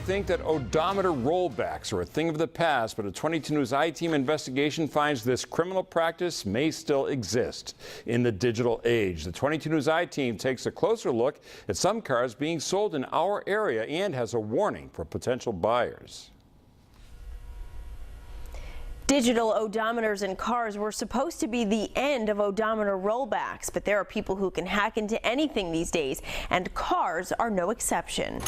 think that odometer rollbacks are a thing of the past, but a 22 News I-Team investigation finds this criminal practice may still exist in the digital age. The 22 News I-Team takes a closer look at some cars being sold in our area and has a warning for potential buyers. Digital odometers in cars were supposed to be the end of odometer rollbacks, but there are people who can hack into anything these days, and cars are no exception.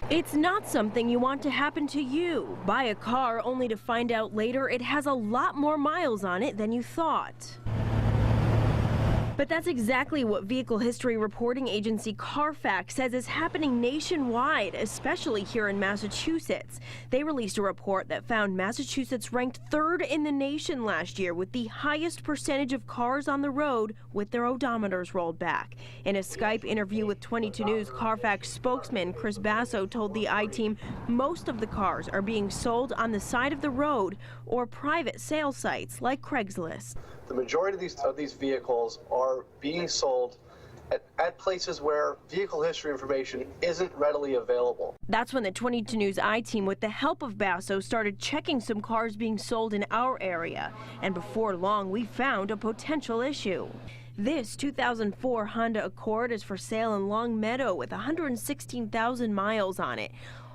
It's not something you want to happen to you. Buy a car only to find out later it has a lot more miles on it than you thought. But that's exactly what vehicle history reporting agency Carfax says is happening nationwide, especially here in Massachusetts. They released a report that found Massachusetts ranked third in the nation last year with the highest percentage of cars on the road with their odometers rolled back. In a Skype interview with 22 News, Carfax spokesman Chris Basso told the I-Team most of the cars are being sold on the side of the road or private sale sites like Craigslist. The majority of these vehicles are being sold at places where vehicle history information isn't readily available. That's when the 22 News I-Team, with the help of Basso, started checking some cars being sold in our area. And before long, we found a potential issue. This 2004 Honda Accord is for sale in Long Meadow with 116,000 miles on it.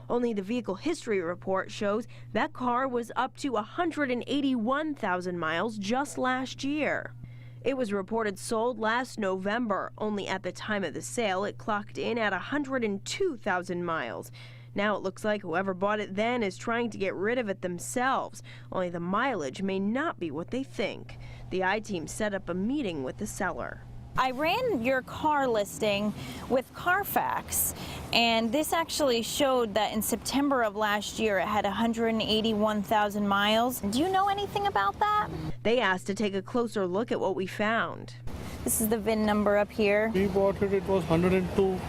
Only the vehicle history report shows that car was up to 181,000 miles just last year. It was reported sold last November. Only at the time of the sale, it clocked in at 102,000 miles. Now it looks like whoever bought it then is trying to get rid of it themselves. Only the mileage may not be what they think. The I-Team set up a meeting with the seller. I ran your car listing with Carfax, and this actually showed that in September of last year it had 181,000 miles. Do you know anything about that? They asked to take a closer look at what we found. This is the VIN number up here. We bought it, it was 102.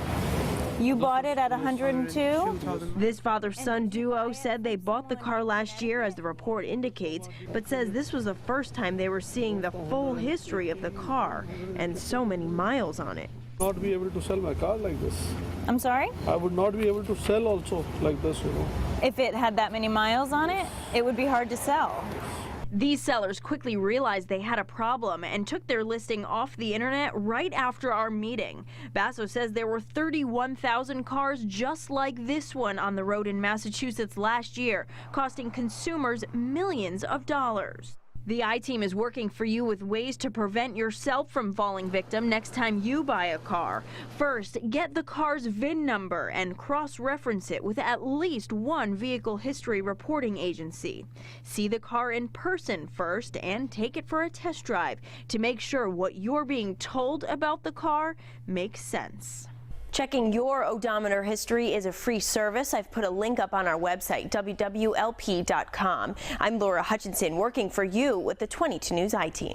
You bought it at 102? This father-son duo said they bought the car last year, as the report indicates, but says this was the first time they were seeing the full history of the car and so many miles on it. Not be able to sell my car like this. I'm sorry? I would not be able to sell also like this, you know. If it had that many miles on it, it would be hard to sell. These sellers quickly realized they had a problem and took their listing off the internet right after our meeting. Basso says there were 31,000 cars just like this one on the road in Massachusetts last year, costing consumers millions of dollars. The I-Team is working for you with ways to prevent yourself from falling victim next time you buy a car. First, get the car's VIN number and cross-reference it with at least one vehicle history reporting agency. See the car in person first and take it for a test drive to make sure what you're being told about the car makes sense. Checking your odometer history is a free service. I've put a link up on our website, wwlp.com. I'm Laura Hutchinson, working for you with the 22 News I-Team.